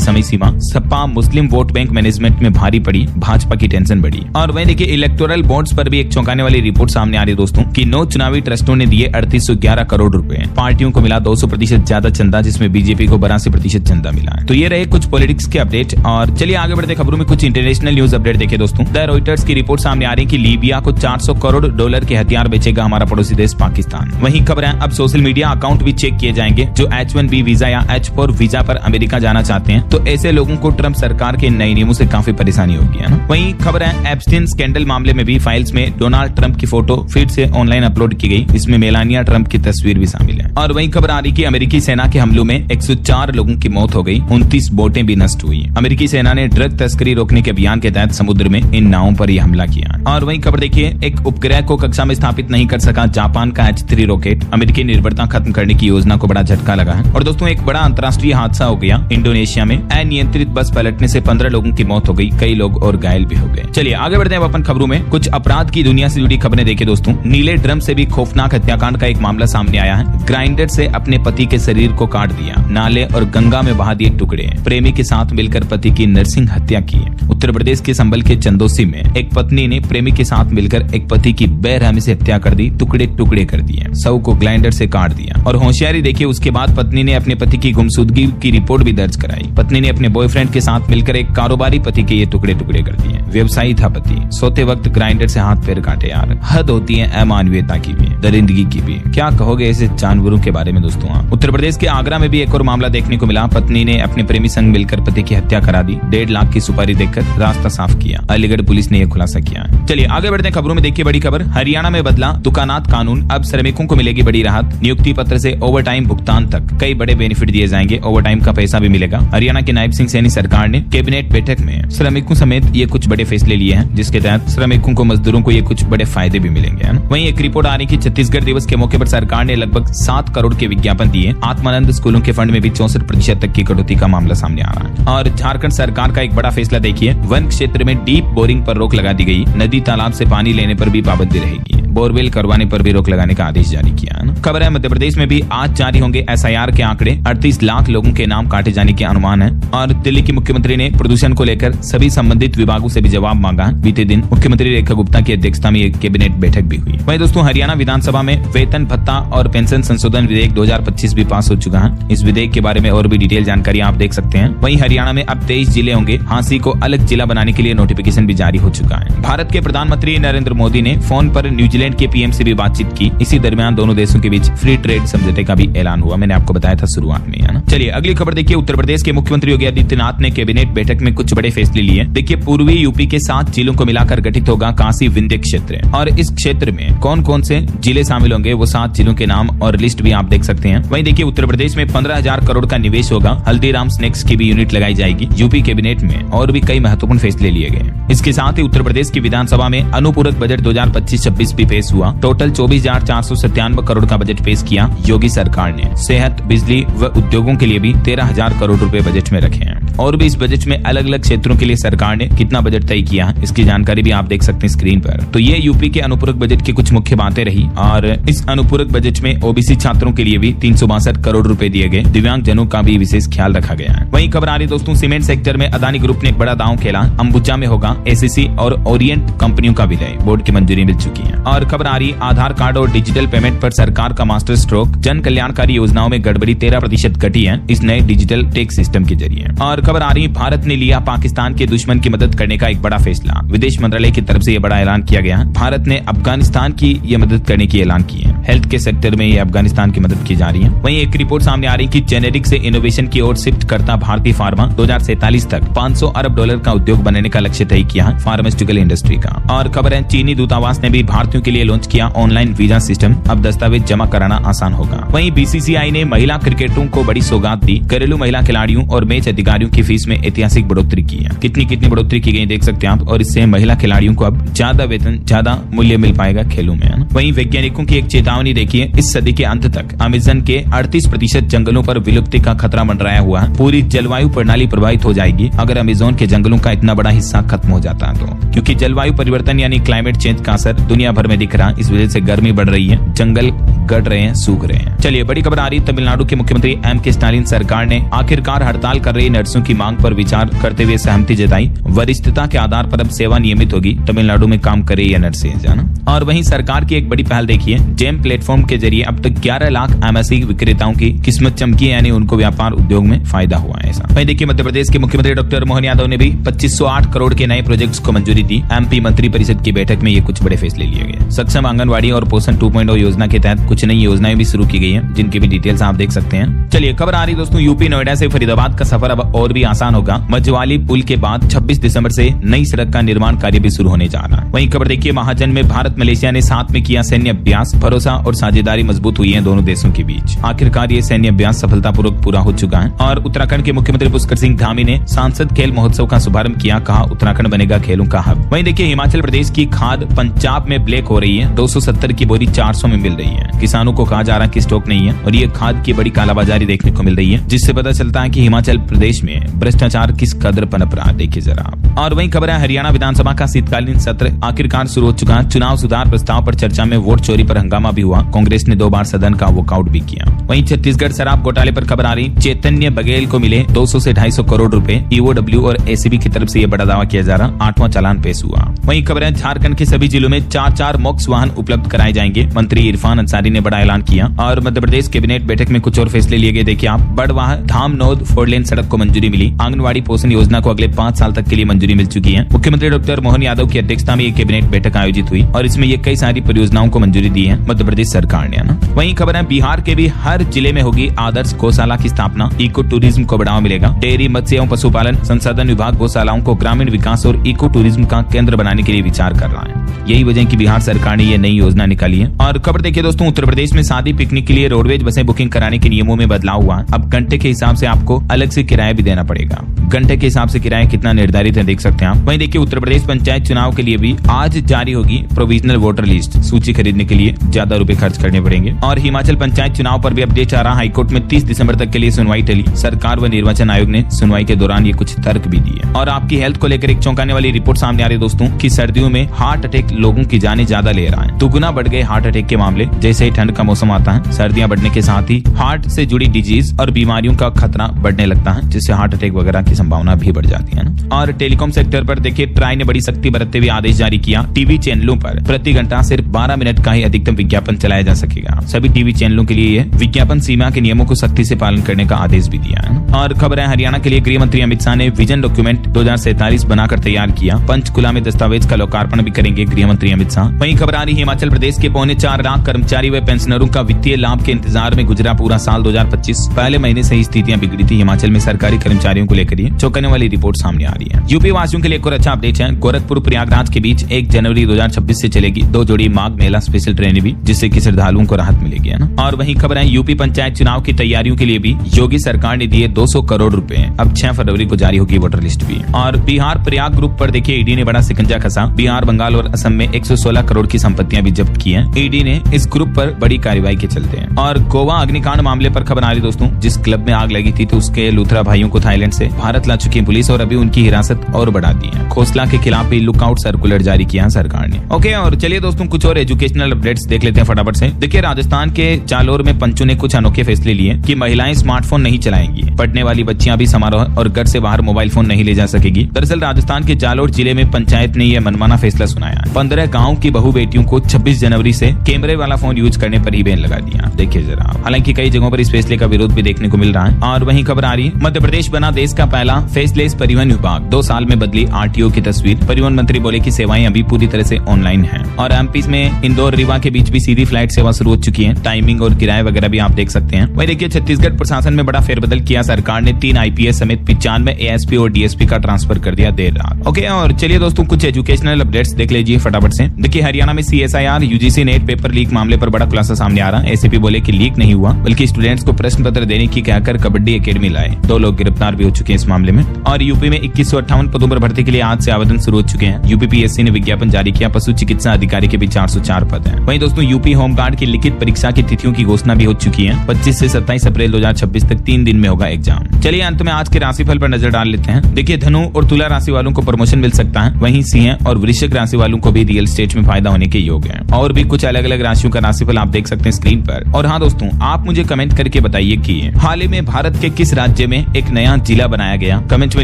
समय सीमा। सपा मुस्लिम वोट बैंक मैनेजमेंट में भारी पड़ी, भाजपा की टेंशन बढ़ी। और वहीं देखिए इलेक्टोरल बॉन्ड्स पर भी एक चौंकाने वाली रिपोर्ट सामने आ रही है दोस्तों कि 9 चुनावी ट्रस्टों ने दिए 3811 करोड़ रुपए। पार्टियों को मिला 200% ज्यादा चंदा, जिसमें बीजेपी को 82% चंदा मिला है। तो ये रहे कुछ पॉलिटिक्स के अपडेट। और चलिए आगे बढ़ते खबरों में कुछ इंटरनेशनल न्यूज अपडेट देखे दोस्तों। द रॉयटर्स की रिपोर्ट सामने आ रही है कि लीबिया को 400 करोड़ डॉलर के हथियार बेचेगा हमारा पड़ोसी देश पाकिस्तान। वहीं खबर है अब सोशल मीडिया अकाउंट भी चेक किए जाएंगे जो H1B वीजा या H4 वीजा पर अमेरिका जाना चाहते हैं। तो ऐसे लोगों को ट्रम्प सरकार के नए नियमों से काफी परेशानी होगी, है ना। वहीं खबर है एप्स्टीन स्कैंडल मामले में भी फाइल्स में डोनाल्ड ट्रंप की फोटो फिर से ऑनलाइन अपलोड की गई। इसमें मेलानिया ट्रंप की तस्वीर भी शामिल है। और वहीं खबर आ रही कि अमेरिकी सेना के हमलों में 104 लोगों की मौत हो गई, 29 बोटें भी नष्ट हुई। अमेरिकी सेना ने ड्रग तस्करी रोकने के अभियान के तहत समुद्र में इन नावों पर यह हमला किया। और वहीं खबर देखिए, एक उपग्रह को कक्षा में स्थापित नहीं कर सका जापान का H3 रॉकेट। अमेरिकी निर्भरता खत्म करने की योजना को बड़ा झटका लगा है। और दोस्तों एक बड़ा अंतर्राष्ट्रीय हादसा हो गया इंडोनेशिया में। अनियंत्रित बस पलटने से 15 लोगों की मौत हो गई, कई लोग और घायल भी हो गए। चलिए आगे बढ़ते हैं अपन खबरों में। कुछ अपराध की दुनिया से जुड़ी खबरें देखे दोस्तों। नीले ड्रम से भी खौफनाक हत्याकांड का एक मामला सामने आया है। ग्राइंडर से अपने पति के शरीर को काट दिया, नाले और गंगा में बहा दिए टुकड़े। प्रेमी के साथ मिलकर पति की नरसिंह हत्या की। उत्तर प्रदेश के संबल के चंदोसी में एक पत्नी ने प्रेमी के साथ मिलकर एक पति की बेरहमी से हत्या कर दी, टुकड़े टुकड़े कर दिए, शव को ग्राइंडर से काट दिया। और होशियारी देखिए, उसके बाद पत्नी ने अपने पति की गुमशुदगी की रिपोर्ट भी दर्ज कराई। पत्नी ने अपने बॉयफ्रेंड के साथ मिलकर एक कारोबारी पति के ये टुकड़े टुकड़े कर दिए। व्यवसायी था पति, सोते वक्त ग्राइंडर से हाथ पैर काटे। यार हद होती है अमानवीयता की भी, दरिंदगी की भी। क्या कहोगे ऐसे जानवरों के बारे में दोस्तों। उत्तर प्रदेश के आगरा में भी एक और मामला देखने को मिला। पत्नी ने अपने प्रेमी संग मिलकर पति की हत्या करा दी, 1.5 लाख की सुपारी देकर रास्ता साफ किया। अलीगढ़ पुलिस ने यह खुलासा किया। चलिए आगे बढ़ते हैं खबरों में। देखिए बड़ी खबर, हरियाणा में बदला दुकानात कानून, अब श्रमिकों को मिलेगी बड़ी राहत। नियुक्ति पत्र से ओवर टाइम भुगतान तक कई बड़े बेनिफिट दिए जाएंगे। ओवर टाइम का पैसा भी मिलेगा। हरियाणा के नायब सिंह सैनी सरकार ने कैबिनेट बैठक में श्रमिकों समेत ये कुछ बड़े फैसले लिए हैं, जिसके तहत श्रमिकों को, मजदूरों को ये कुछ बड़े फायदे भी मिलेंगे। वहीं एक रिपोर्ट आ रही कि छत्तीसगढ़ दिवस के मौके पर सरकार ने लगभग 7 करोड़ के विज्ञापन दिए। आत्मानंद स्कूलों के फंड में भी 64% तक की कटौती का मामला सामने आ रहा है। और झारखंड सरकार का एक बड़ा फैसला देखिए, वन क्षेत्र में डीप बोरिंग पर रोक लगा दी गई। नदी तालाब से पानी लेने पर भी पाबंदी रहेगी। बोरवेल करवाने पर भी रोक लगाने का आदेश जारी किया है। खबर है मध्य प्रदेश में भी आज जारी होंगे SIR के आंकड़े। 38 लाख लोगों के नाम काटे जाने के अनुमान है। और दिल्ली की मुख्यमंत्री ने प्रदूषण को लेकर सभी संबंधित विभागों से भी जवाब मांगा है। बीते दिन मुख्यमंत्री रेखा गुप्ता की अध्यक्षता में एक कैबिनेट बैठक भी हुई। वहीं दोस्तों हरियाणा विधानसभा में वेतन भत्ता और पेंशन संशोधन विधेयक 2025 भी पास हो चुका है। इस विधेयक के बारे में और भी डिटेल जानकारी आप देख सकते हैं। वहीं हरियाणा में अब 23 जिले होंगे। हांसी को अलग जिला बनाने के लिए नोटिफिकेशन भी जारी हो चुका है। भारत के प्रधानमंत्री नरेंद्र मोदी ने फोन पर न्यूजीलैंड के PM से भी बातचीत की। इसी दरमियान दोनों देशों के बीच फ्री ट्रेड समझौते का भी ऐलान हुआ। मैंने आपको बताया था शुरुआत में, है ना। चलिए अगली खबर देखिए, उत्तर प्रदेश के मुख्यमंत्री योगी आदित्यनाथ ने कैबिनेट बैठक में कुछ बड़े फैसले लिए। देखिए पूर्वी यूपी के 7 जिलों को मिलाकर गठित होगा काशी विंध्य क्षेत्र। और इस क्षेत्र में कौन कौन से जिले शामिल होंगे, वो 7 जिलों के नाम और लिस्ट भी आप देख सकते हैं। वहीं देखिए उत्तर प्रदेश में 15,000 करोड़ का निवेश होगा। हल्दीराम स्नैक्स की भी यूनिट लगाई जाएगी। यूपी कैबिनेट में और भी कई महत्वपूर्ण फैसले लिए गए। इसके साथ ही उत्तर प्रदेश की विधानसभा में अनुपूरक बजट 2025-26 भी पेश हुआ। टोटल 24,497 करोड़ का बजट पेश किया योगी सरकार ने। सेहत, बिजली व उद्योगों के लिए भी 13,000 करोड़ रुपए बजट में रखे हैं। और भी इस बजट में अलग अलग क्षेत्रों के लिए सरकार ने कितना बजट तय किया है, इसकी जानकारी भी आप देख सकते हैं स्क्रीन पर। तो ये यूपी के अनुपूरक बजट की कुछ मुख्य बातें रही। और इस अनुपूरक बजट में OBC छात्रों के लिए भी 362 करोड़ रुपए दिए गए। दिव्यांग जनों का भी विशेष ख्याल रखा गया है। वहीं खबर आ रही दोस्तों, सीमेंट सेक्टर में अदानी ग्रुप ने एक बड़ा दांव खेला। अंबुजा में होगा ACC और ओरिएंट कंपनियों का विलय, बोर्ड की मंजूरी मिल चुकी है। और खबर आ रही, आधार कार्ड और डिजिटल पेमेंट पर सरकार का मास्टर स्ट्रोक। जन कल्याणकारी योजनाओं में गड़बड़ी 13% घटी है इस नए डिजिटल टैक्स सिस्टम के जरिए। और खबर आ रही, भारत ने लिया पाकिस्तान के दुश्मन की मदद करने का एक बड़ा फैसला। विदेश मंत्रालय की तरफ से यह बड़ा ऐलान किया गया। भारत ने अफगानिस्तान की ये मदद करने की ऐलान की है। हेल्थ के सेक्टर में ये अफगानिस्तान की मदद की जा रही है। वहीं एक रिपोर्ट सामने आ रही कि जेनेरिक से इनोवेशन की ओर शिफ्ट करता भारतीय फार्मा 2047 तक $500 अरब का उद्योग बनाने का लक्ष्य तय किया है फार्मास्यूटिकल इंडस्ट्री का। और खबर है, चीनी दूतावास ने भी भारतीयों के लिए लॉन्च किया ऑनलाइन वीजा सिस्टम। अब दस्तावेज जमा कराना आसान होगा। वहीं BCCI ने महिला क्रिकेटरों को बड़ी सौगात दी। घरेलू महिला खिलाड़ियों और मैच अधिकारियों की फीस में ऐतिहासिक बढ़ोतरी की है। कितनी बढ़ोतरी की गई देख सकते हैं आप। और इससे महिला खिलाड़ियों को अब ज्यादा वेतन, ज्यादा मूल्य मिल पाएगा खेलों में। वहीं वैज्ञानिकों की एक चेतावनी देखिए, इस सदी के अंत तक अमेज़न के 38% जंगलों पर विलुप्ति का खतरा मंडराया हुआ है। पूरी जलवायु प्रणाली प्रभावित हो जाएगी अगर अमेज़न के जंगलों का इतना बड़ा हिस्सा खत्म हो जाता है तो। क्योंकि जलवायु परिवर्तन यानी क्लाइमेट चेंज का असर दुनिया भर में दिख रहा है। इस वजह से गर्मी बढ़ रही है, जंगल गड़ रहे हैं, सूख रहे हैं। चलिए बड़ी खबर आ रही, तमिलनाडु के मुख्यमंत्री M.K. स्टालिन सरकार ने आखिरकार हड़ताल कर रही नर्सों की मांग पर विचार करते हुए सहमति जताई। वरिष्ठता के आधार पर अब सेवा नियमित होगी, तमिलनाडु में काम करे ये नर्सें जाना। और वहीं सरकार की एक बड़ी पहल देखिए, जेम प्लेटफॉर्म के जरिए अब तक 11 लाख MSE विक्रेताओं की किस्मत चमकी है, यानी उनको व्यापार उद्योग में फायदा हुआ है। ऐसा वहीं देखिए मध्य प्रदेश के मुख्यमंत्री डॉक्टर मोहन यादव ने भी 2508 करोड़ के नए प्रोजेक्ट्स को मंजूरी दी। MP मंत्री परिषद की बैठक में ये कुछ बड़े फैसले लिए गए। सक्षम आंगनबाड़ी और पोषण 2.0 योजना के तहत कुछ नई योजनाएं भी शुरू की गई हैं, जिनकी भी डिटेल्स आप देख सकते हैं। चलिए खबर आ रही दोस्तों, यूपी नोएडा से फरीदाबाद का सफर अब और भी आसान होगा। मझवाली पुल के बाद 26 दिसंबर से नई सड़क का निर्माण कार्य भी शुरू होने जा रहा है। वहीं खबर देखिए, महाजन में भारत मलेशिया ने साथ में किया सैन्य अभ्यास, भरोसा और साझेदारी मजबूत हुई है दोनों देशों के बीच। आखिरकार ये सैन्य अभ्यास सफलतापूर्वक पूरा हो चुका है। और उत्तराखंड के मुख्यमंत्री पुष्कर सिंह धामी ने सांसद खेल महोत्सव का शुभारंभ किया, कहा उत्तराखंड बनेगा खेलों का हब। वहीं देखिए हिमाचल प्रदेश की खाद पंजाब में ब्लैक हो रही है, 270 की बोरी 400 में मिल रही है। किसानों को कहा जा रहा है कि स्टॉक नहीं है और ये खाद की बड़ी कालाबाजारी देखने को मिल रही है, जिससे पता चलता है कि हिमाचल प्रदेश में भ्रष्टाचार किस कदर पनप रहा है, देखिए जरा। और वहीं खबर है, हरियाणा विधानसभा का शीतकालीन सत्र आखिरकार शुरू हो चुका है। चुनाव सुधार प्रस्ताव पर चर्चा में वोट चोरी पर हंगामा भी हुआ, कांग्रेस ने 2 बार सदन का वॉकआउट भी किया। वहीं छत्तीसगढ़ शराब घोटाले पर खबर आ रही, चैतन्य बघेल को मिले 200 से 250 करोड़ रुपए। EOW और ACB की तरफ से ये बड़ा दावा किया जा रहा, 8वां चालान पेश हुआ। वहीं खबर है, झारखंड के सभी जिलों में 4-4 मॉक्स वाहन उपलब्ध कराए जाएंगे, मंत्री इरफान अंसारी ने बड़ा ऐलान किया। और मध्य प्रदेश कैबिनेट बैठक में कुछ और फैसले लिए गए, देखिए आप। बड़वाह धामनोद 4 लेन सड़क को मंजूरी मिली। आंगनबाड़ी पोषण योजना को अगले 5 साल तक के लिए मंजूरी मिल चुकी है। मुख्यमंत्री डॉक्टर मोहन यादव की अध्यक्षता में ये कैबिनेट बैठक आयोजित हुई और इसमें ये कई सारी परियोजनाओं को मंजूरी दी है मध्य प्रदेश सरकार ने, ना। वहीं खबर है, बिहार के भी हर जिले में होगी आदर्श गौशाला की स्थापना, इको टूरिज्म को बढ़ावा मिलेगा। डेयरी, मत्स्य एवं पशुपालन संसाधन विभाग गौशालाओं को ग्रामीण विकास और इको टूरिज्म का केंद्र बनाने के लिए विचार कर रहा है। यही वजह कि बिहार सरकार ने ये नई योजना निकाली है। और खबर देखिए दोस्तों, उत्तर प्रदेश में शादी पिकनिक के लिए रोडवेज बसें बुकिंग कराने के नियमों में बदलाव हुआ। अब घंटे के हिसाब से आपको अलग से किराया भी देना पड़ेगा। घंटे के हिसाब से किराया कितना निर्धारित है देख सकते हैं आप। वहीं देखिए उत्तर प्रदेश पंचायत चुनाव के लिए भी आज जारी होगी प्रोविजनल वोटर लिस्ट। सूची खरीदने के लिए ज्यादा रुपए खर्च करने पड़ेंगे। और हिमाचल पंचायत चुनाव पर भी अपडेट आ रहा, हाईकोर्ट में 30 दिसंबर तक के लिए सुनवाई टली। सरकार व निर्वाचन आयोग ने सुनवाई के दौरान ये कुछ तर्क भी दिए। और आपकी हेल्थ को लेकर एक चौंकाने वाली रिपोर्ट सामने आ रही है दोस्तों, कि सर्दियों में हार्ट अटैक लोगों की जानें ज्यादा ले रहा है। दुगुना बढ़ गए हार्ट अटैक के मामले। जैसे ही ठंड का मौसम आता है, सर्दियां बढ़ने के साथ ही हार्ट से जुड़ी डिजीज और बीमारियों का खतरा बढ़ने लगता है, जिससे हार्ट अटैक वगैरह की संभावना भी बढ़ जाती है ना। और टेलीकॉम सेक्टर पर देखिए, ट्राई ने बड़ी सख्ती बरतते हुए आदेश जारी किया। टीवी चैनलों पर प्रति घंटा सिर्फ 12 मिनट का ही अधिकतम विज्ञापन चलाया जा सकेगा। सभी टीवी चैनलों के लिए विज्ञापन सीमा के नियमों को सख्ती से पालन करने का आदेश भी दिया है। और खबर है, हरियाणा के लिए गृह मंत्री अमित शाह ने विजन डॉक्यूमेंट 2047 बनाकर तैयार किया। पंचकुला में दस्तावेज का लोकार्पण भी करेंगे गृह मंत्री अमित शाह। वहीं खबर आ रही, हिमाचल प्रदेश के 4.25 लाख कर्मचारी व पेंशनरों का वित्तीय लाभ के इंतजार में गुजरा पूरा साल 2025। पहले महीने से ही स्थितियां बिगड़ी थी हिमाचल में सरकारी कर्मचारियों को लेकर। चौंकाने वाली रिपोर्ट सामने आ रही है। यूपी वासियों के लिए एक और अच्छा अपडेट है। गोरखपुर प्रयागराज के बीच 1 जनवरी 2026 से चलेगी 2 जोड़ी माघ मेला स्पेशल ट्रेनें भी, जिससे कि श्रद्धालुओं को राहत मिलेगी, है ना। और वहीं खबर है, यूपी पंचायत चुनाव की तैयारियों के लिए भी योगी सरकार ने दिए 200 करोड़ रुपए। अब 6 फरवरी को जारी होगी वोटर लिस्ट भी। और बिहार प्रयाग ग्रुप पर देखिए, ईडी ने बड़ा शिकंजा कसा। बिहार, बंगाल और असम में 116 करोड़ की संपत्तियां भी जब्त की है ईडी ने इस ग्रुप पर बड़ी कार्रवाई के चलते हैं। और गोवा अग्निकांड मामले पर खबर आ रही दोस्तों, जिस क्लब में आग लगी थी तो उसके लूथरा भाइयों को थाईलैंड से भारत ला चुकी है पुलिस और अभी उनकी हिरासत और बढ़ा दी है। खोसला के खिलाफ भी लुकआउट सर्कुलर जारी किया है सरकार ने। ओके, और चलिए दोस्तों कुछ और एजुकेशनल अपडेट्स देख लेते हैं फटाफट से। देखिए, राजस्थान के जालोर में पंचों ने कुछ अनोखे फैसले लिए कि महिलाएं स्मार्टफोन नहीं चलाएंगी। पढ़ने वाली बच्चियां भी समारोह और घर से बाहर मोबाइल फोन नहीं ले जा सकेगी। दरअसल राजस्थान के जालोर जिले में पंचायत ने यह मनमाना फैसला सुनाया। 15 गाँव की बहू बेटियों को 26 जनवरी से कैमरे वाला फोन यूज करने पर ही बैन लगा दिया। देखिए जरा, हालांकि कई जगहों पर इस फैसले का विरोध भी देखने को मिल रहा है। और वहीं खबर आ रही, मध्य प्रदेश बना देश का पहला फेसलेस परिवहन विभाग। 2 साल में बदली RTO की तस्वीर। परिवहन मंत्री बोले कि सेवाएं अभी पूरी तरह से ऑनलाइन हैं। और MP में इंदौर रीवा के बीच भी सीधी फ्लाइट सेवा शुरू हो चुकी है। टाइमिंग और किराए वगैरह भी आप देख सकते हैं। वहीं देखिए, छत्तीसगढ़ प्रशासन में बड़ा फेरबदल किया। सरकार ने 3 IPS समेत 95 ASP और DSP का ट्रांसफर कर दिया देर रात। ओके, और चलिए दोस्तों कुछ एजुकेशनल अपडेट्स देख लीजिए फटाफट से। देखिए, हरियाणा में CSIR UGC net paper leak मामले पर बड़ा खुलासा सामने आ रहा है। ACP बोले कि लीक नहीं हुआ, बल्कि स्टूडेंट्स को प्रश्न पत्र देने की कहकर कबड्डी एकेडमी लाए। 2 लोग गिरफ्तार भी हो चुके हैं इस मामले में। और यूपी में 2158 पदों पर भर्ती के लिए आज से आवेदन शुरू हो चुके हैं। UPPSC ने विज्ञापन जारी किया। पशु चिकित्सा अधिकारी के भी 404 पद हैं। वहीं दोस्तों यूपी होमगार्ड की लिखित परीक्षा की तिथियों की घोषणा भी हो चुकी है। 25 से 27 अप्रैल 2026 तक 3 दिन में होगा एग्जाम। चलिए अंत में आज के राशिफल पर नजर डाल लेते हैं। देखिए, धनु और तुला राशि वालों को प्रमोशन मिल सकता है। वहीं सिंह और वृश्चिक राशि वालों को भी रियल एस्टेट में फायदा होने के योग है। और भी कुछ अलग अलग राशियों का राशिफल आप देख सकते हैं स्क्रीन पर। और हाँ दोस्तों, आप मुझे कमेंट करके बताइए कि हाल ही में भारत के किस राज्य में एक नया जिला बनाया गया। कमेंट में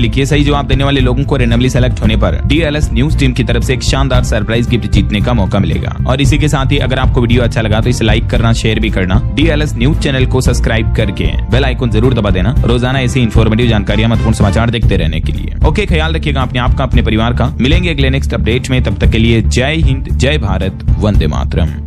लिखिए। सही जवाब देने वाले लोगों को रेंडमली सेलेक्ट होने पर DLS न्यूज टीम की तरफ से एक शानदार सरप्राइज गिफ्ट जीतने का मौका मिलेगा। और इसी के साथ ही अगर आपको वीडियो अच्छा लगा तो इसे लाइक करना, शेयर भी करना। DLS न्यूज चैनल को सब्सक्राइब करके बेल आइकन जरूर दबा देना, रोजाना ऐसी इन्फॉर्मेटिव जानकारियां, महत्वपूर्ण समाचार देखते रहने के लिए। ओके, ख्याल रखिएगा अपने आप का, अपने परिवार का। मिलेंगे अगले नेक्स्ट अपडेट में, तब तक के लिए जय हिंद, जय भारत, वंदे मातरम।